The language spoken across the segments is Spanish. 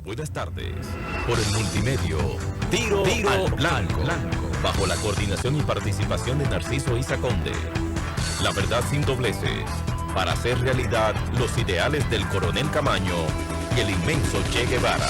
Buenas tardes. Por el multimedio, Tiro al Blanco. Bajo la coordinación y participación de Narciso Isa Conde. La verdad sin dobleces. Para hacer realidad los ideales del Coronel Camaño y el inmenso Che Guevara.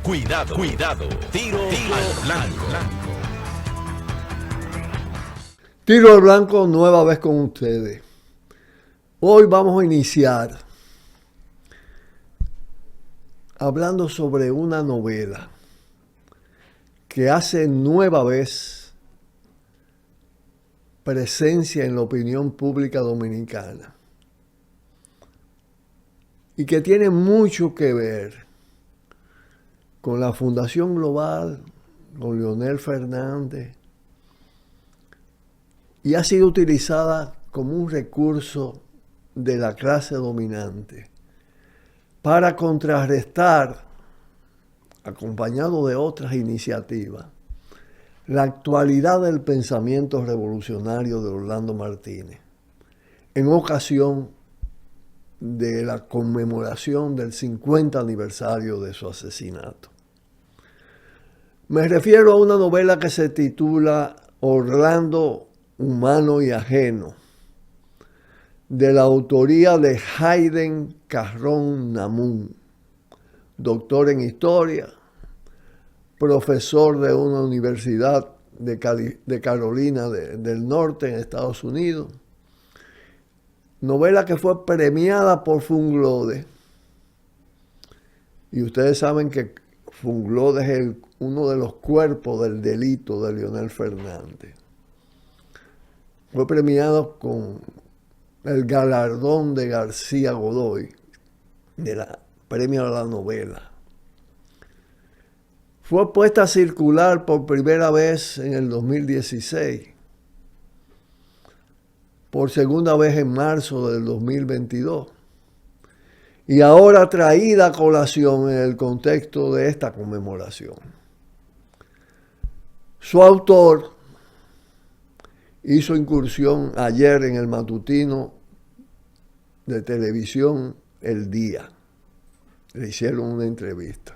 Cuidado. Tiro al Blanco. Tiro al Blanco, nueva vez con ustedes. Hoy vamos a iniciar hablando sobre una novela que hace nueva vez presencia en la opinión pública dominicana y que tiene mucho que ver con la Fundación Global, con Leonel Fernández, y ha sido utilizada como un recurso de la clase dominante para contrarrestar, acompañado de otras iniciativas, la actualidad del pensamiento revolucionario de Orlando Martínez, en ocasión de la conmemoración del 50 aniversario de su asesinato. Me refiero a una novela que se titula Orlando, humano y ajeno, de la autoría de Hayden Carrón Namun, doctor en historia, profesor de una universidad de Carolina del Norte en Estados Unidos. Novela que fue premiada por Funglode. Y ustedes saben que Funglode es uno de los cuerpos del delito de Leonel Fernández. Fue premiado con el galardón de García Godoy, de la premio a la novela. Fue puesta a circular por primera vez en el 2016, por segunda vez en marzo del 2022, y ahora traída a colación en el contexto de esta conmemoración. Su autor hizo incursión ayer en el matutino de televisión El Día. Le hicieron una entrevista.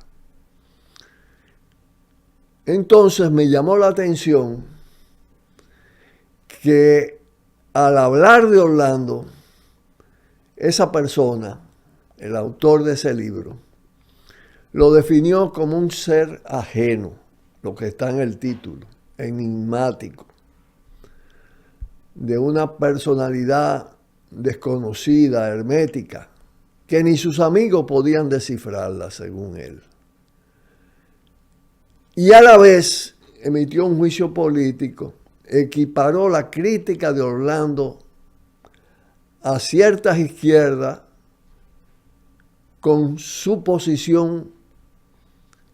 Entonces me llamó la atención que al hablar de Orlando, esa persona, el autor de ese libro, lo definió como un ser ajeno, lo que está en el título, enigmático, de una personalidad desconocida, hermética, que ni sus amigos podían descifrarla, según él. Y a la vez emitió un juicio político, equiparó la crítica de Orlando a ciertas izquierdas con su posición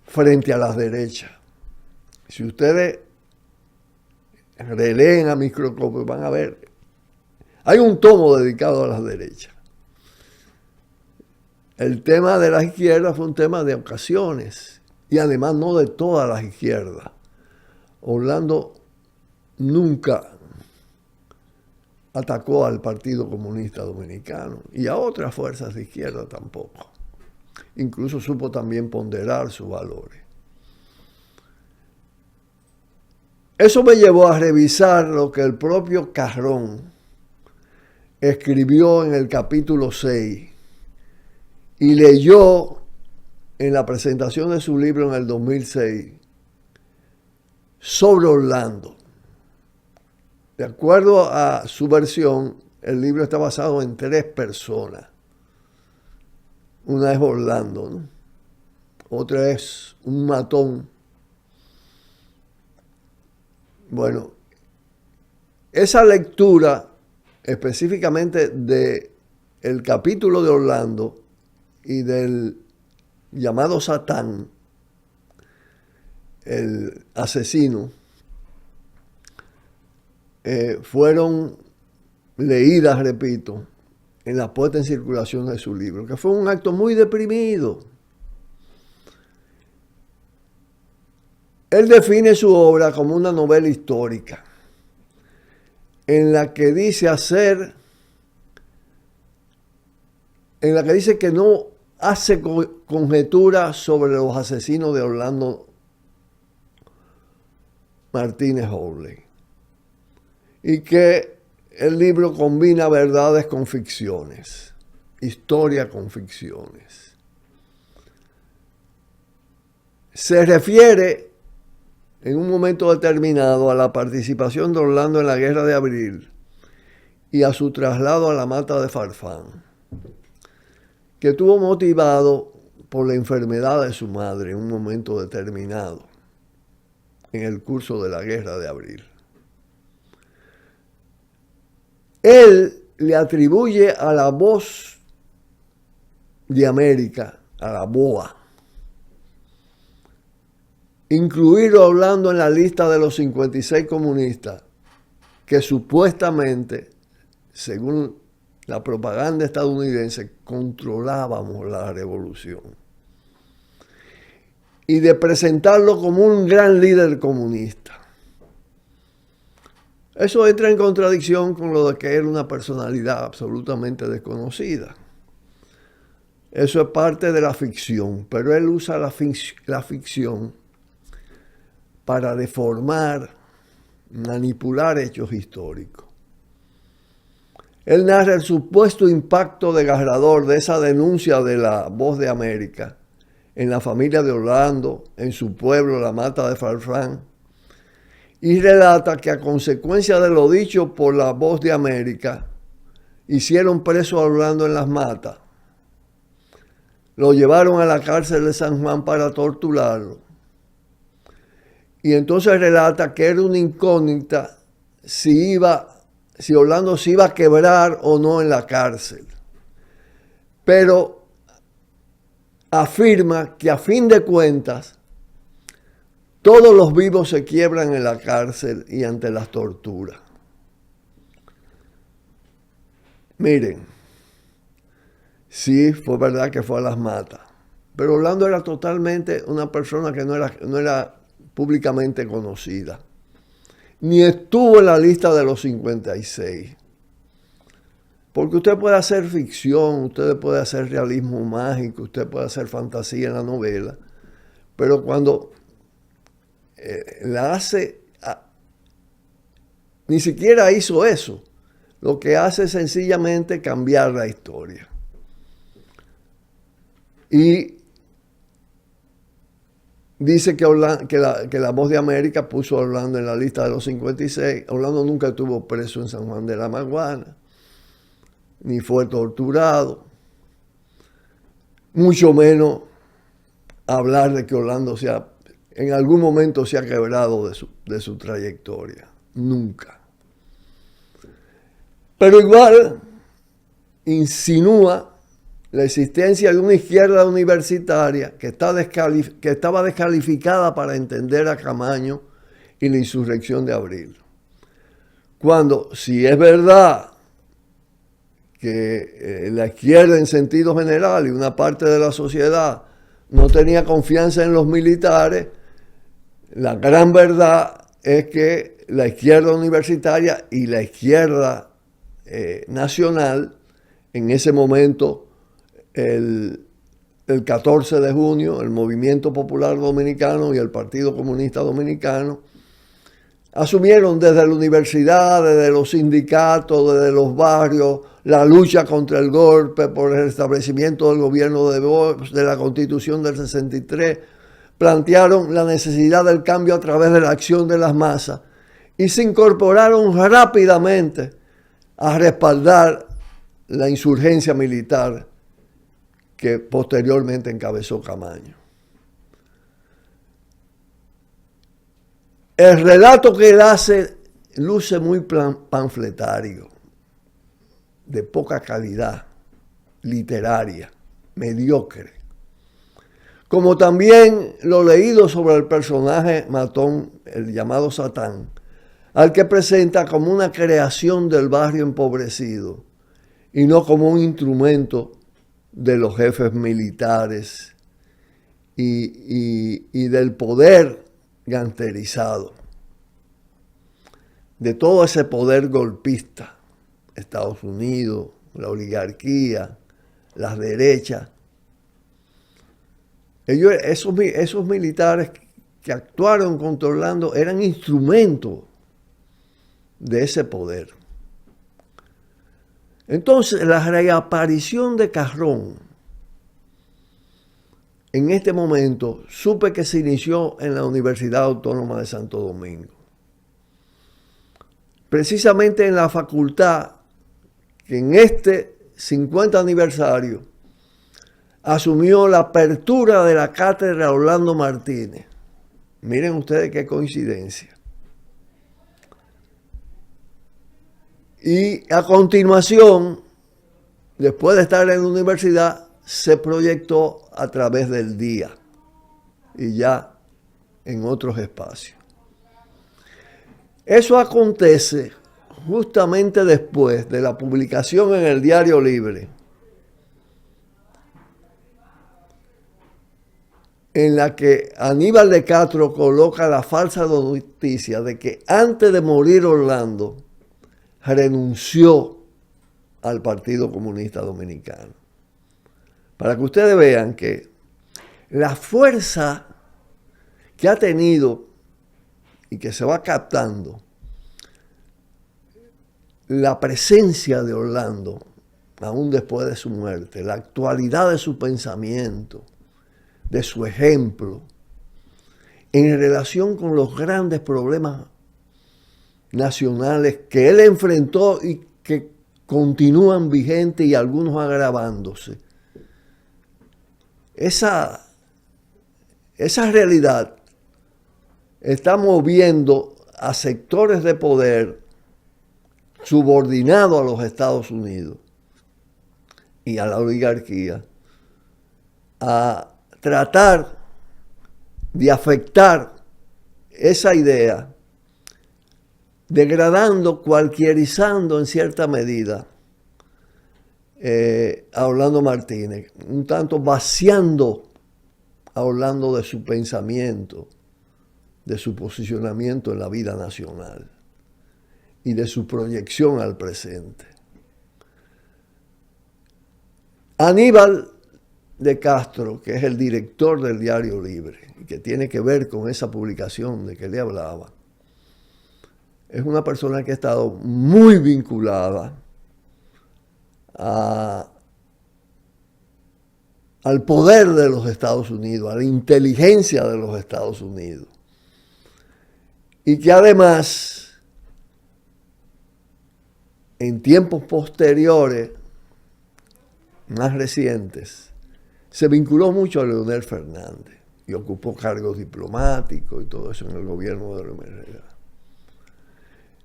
frente a las derechas. Si ustedes releen a microscopio, van a ver, hay un tomo dedicado a las derechas. El tema de las izquierdas fue un tema de ocasiones, y además no de todas las izquierdas. Orlando nunca atacó al Partido Comunista Dominicano y a otras fuerzas de izquierda tampoco. Incluso supo también ponderar sus valores. Eso me llevó a revisar lo que el propio Carrón escribió en el capítulo 6 y leyó en la presentación de su libro en el 2006 sobre Orlando. De acuerdo a su versión, el libro está basado en 3 personas. Una es Orlando, ¿no? Otra es un matón. Bueno, esa lectura específicamente del capítulo de Orlando y del llamado Satán, el asesino, fueron leídas, repito, en la puesta en circulación de su libro, que fue un acto muy deprimido. Él define su obra como una novela histórica, en la que dice que no hace conjeturas sobre los asesinos de Orlando Martínez Howley, y que el libro combina verdades con ficciones, historia con ficciones. Se refiere en un momento determinado a la participación de Orlando en la Guerra de Abril y a su traslado a la Mata de Farfán, que estuvo motivado por la enfermedad de su madre en un momento determinado en el curso de la Guerra de Abril. Él le atribuye a la Voz de América, a la BOA, incluirlo hablando en la lista de los 56 comunistas que supuestamente, según la propaganda estadounidense, controlábamos la revolución. Y de presentarlo como un gran líder comunista. Eso entra en contradicción con lo de que era una personalidad absolutamente desconocida. Eso es parte de la ficción, pero él usa la ficción para deformar, manipular hechos históricos. Él narra el supuesto impacto desgarrador de esa denuncia de la Voz de América en la familia de Orlando, en su pueblo, la Mata de Farfán, y relata que a consecuencia de lo dicho por la Voz de América, hicieron preso a Orlando en las matas, lo llevaron a la cárcel de San Juan para torturarlo, y entonces relata que era una incógnita si Orlando se iba a quebrar o no en la cárcel. Pero afirma que a fin de cuentas todos los vivos se quiebran en la cárcel y ante las torturas. Miren, sí, fue verdad que fue a las matas, pero Orlando era totalmente una persona que no era públicamente conocida, ni estuvo en la lista de los 56. Porque usted puede hacer ficción, usted puede hacer realismo mágico, usted puede hacer fantasía en la novela, pero cuando la hace, ni siquiera hizo eso. Lo que hace es sencillamente cambiar la historia. Y dice que la Voz de América puso a Orlando en la lista de los 56. Orlando nunca estuvo preso en San Juan de la Maguana, ni fue torturado, mucho menos hablar de que Orlando en algún momento se ha quebrado de su trayectoria. Nunca. Pero igual insinúa la existencia de una izquierda universitaria que estaba descalificada para entender a Camaño y la insurrección de abril. Cuando, si es verdad que la izquierda en sentido general y una parte de la sociedad no tenía confianza en los militares, la gran verdad es que la izquierda universitaria y la izquierda nacional, en ese momento, el 14 de junio, el Movimiento Popular Dominicano y el Partido Comunista Dominicano, asumieron desde la universidad, desde los sindicatos, desde los barrios, la lucha contra el golpe por el establecimiento del gobierno de la Constitución del 63, plantearon la necesidad del cambio a través de la acción de las masas y se incorporaron rápidamente a respaldar la insurgencia militar que posteriormente encabezó Camaño. El relato que él hace luce muy panfletario, de poca calidad literaria, mediocre. Como también lo leído sobre el personaje matón, el llamado Satán, al que presenta como una creación del barrio empobrecido y no como un instrumento de los jefes militares y del poder ganterizado, de todo ese poder golpista, Estados Unidos, la oligarquía, las derechas, Esos militares que actuaron contra Orlando eran instrumentos de ese poder. Entonces, la reaparición de Carrón, en este momento, supe que se inició en la Universidad Autónoma de Santo Domingo. Precisamente en la facultad que en este 50 aniversario asumió la apertura de la cátedra Orlando Martínez. Miren ustedes qué coincidencia. Y a continuación, después de estar en la universidad, se proyectó a través del día y ya en otros espacios. Eso acontece justamente después de la publicación en el Diario Libre, en la que Aníbal de Castro coloca la falsa noticia de que antes de morir Orlando renunció al Partido Comunista Dominicano. Para que ustedes vean que la fuerza que ha tenido y que se va captando la presencia de Orlando, aún después de su muerte, la actualidad de su pensamiento, de su ejemplo, en relación con los grandes problemas nacionales que él enfrentó y que continúan vigentes y algunos agravándose. Esa realidad está moviendo a sectores de poder subordinados a los Estados Unidos y a la oligarquía a tratar de afectar esa idea, degradando, cualquierizando en cierta medida a Orlando Martínez, un tanto vaciando a Orlando de su pensamiento, de su posicionamiento en la vida nacional y de su proyección al presente. Aníbal de Castro, que es el director del Diario Libre y que tiene que ver con esa publicación de que le hablaba, es una persona que ha estado muy vinculada al poder de los Estados Unidos, a la inteligencia de los Estados Unidos. Y que además, en tiempos posteriores, más recientes, se vinculó mucho a Leonel Fernández y ocupó cargos diplomáticos y todo eso en el gobierno de Leonel Fernández.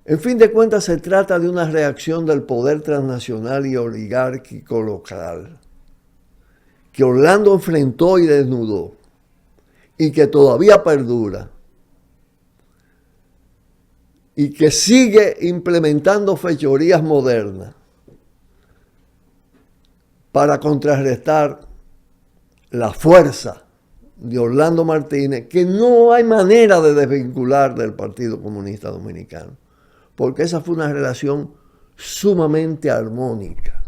En fin de cuentas, se trata de una reacción del poder transnacional y oligárquico local que Orlando enfrentó y desnudó y que todavía perdura y que sigue implementando fechorías modernas para contrarrestar la fuerza de Orlando Martínez, que no hay manera de desvincular del Partido Comunista Dominicano, porque esa fue una relación sumamente armónica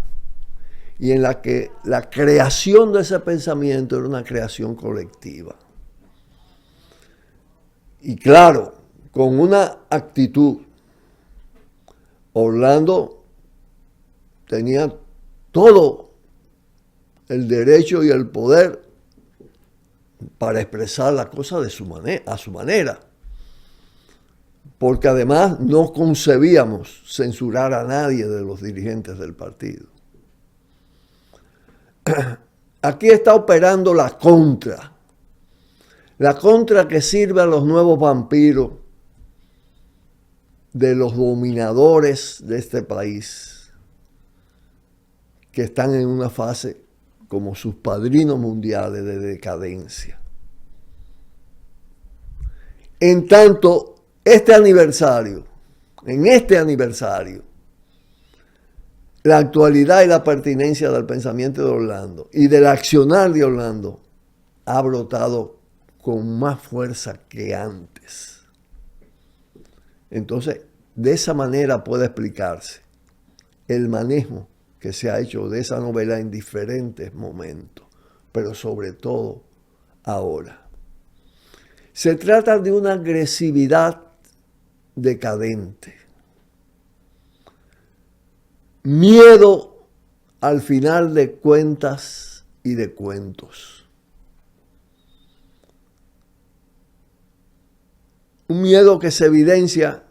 y en la que la creación de ese pensamiento era una creación colectiva. Y claro, con una actitud, Orlando tenía todo el derecho y el poder para expresar la cosa a su manera. Porque además no concebíamos censurar a nadie de los dirigentes del partido. Aquí está operando la contra que sirve a los nuevos vampiros de los dominadores de este país, que están en una fase como sus padrinos mundiales de decadencia. En tanto, en este aniversario, la actualidad y la pertinencia del pensamiento de Orlando y del accionar de Orlando ha brotado con más fuerza que antes. Entonces, de esa manera puede explicarse el manejo que se ha hecho de esa novela en diferentes momentos, pero sobre todo ahora. Se trata de una agresividad decadente. Miedo al final de cuentas y de cuentos. Un miedo que se evidencia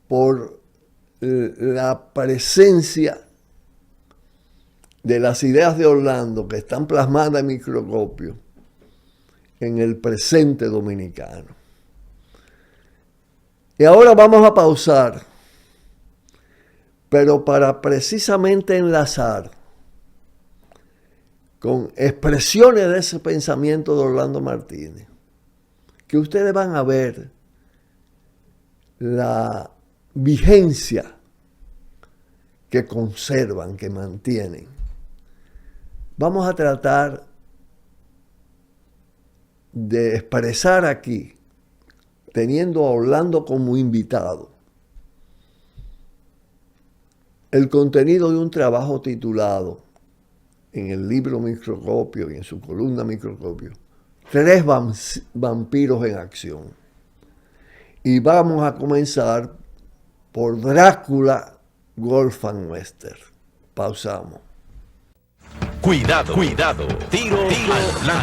por la presencia de las ideas de Orlando que están plasmadas en microscopio en el presente dominicano. Y ahora vamos a pausar, pero para precisamente enlazar con expresiones de ese pensamiento de Orlando Martínez, que ustedes van a ver la vigencia que conservan, que mantienen. Vamos a tratar de expresar aquí, teniendo a Orlando como invitado, el contenido de un trabajo titulado en el libro Microscopio y en su columna Microscopio, 3 vampiros en acción. Y vamos a comenzar por Drácula Wolfgang-Mester. Pausamos. Cuidado, cuidado. Tiro al blanco.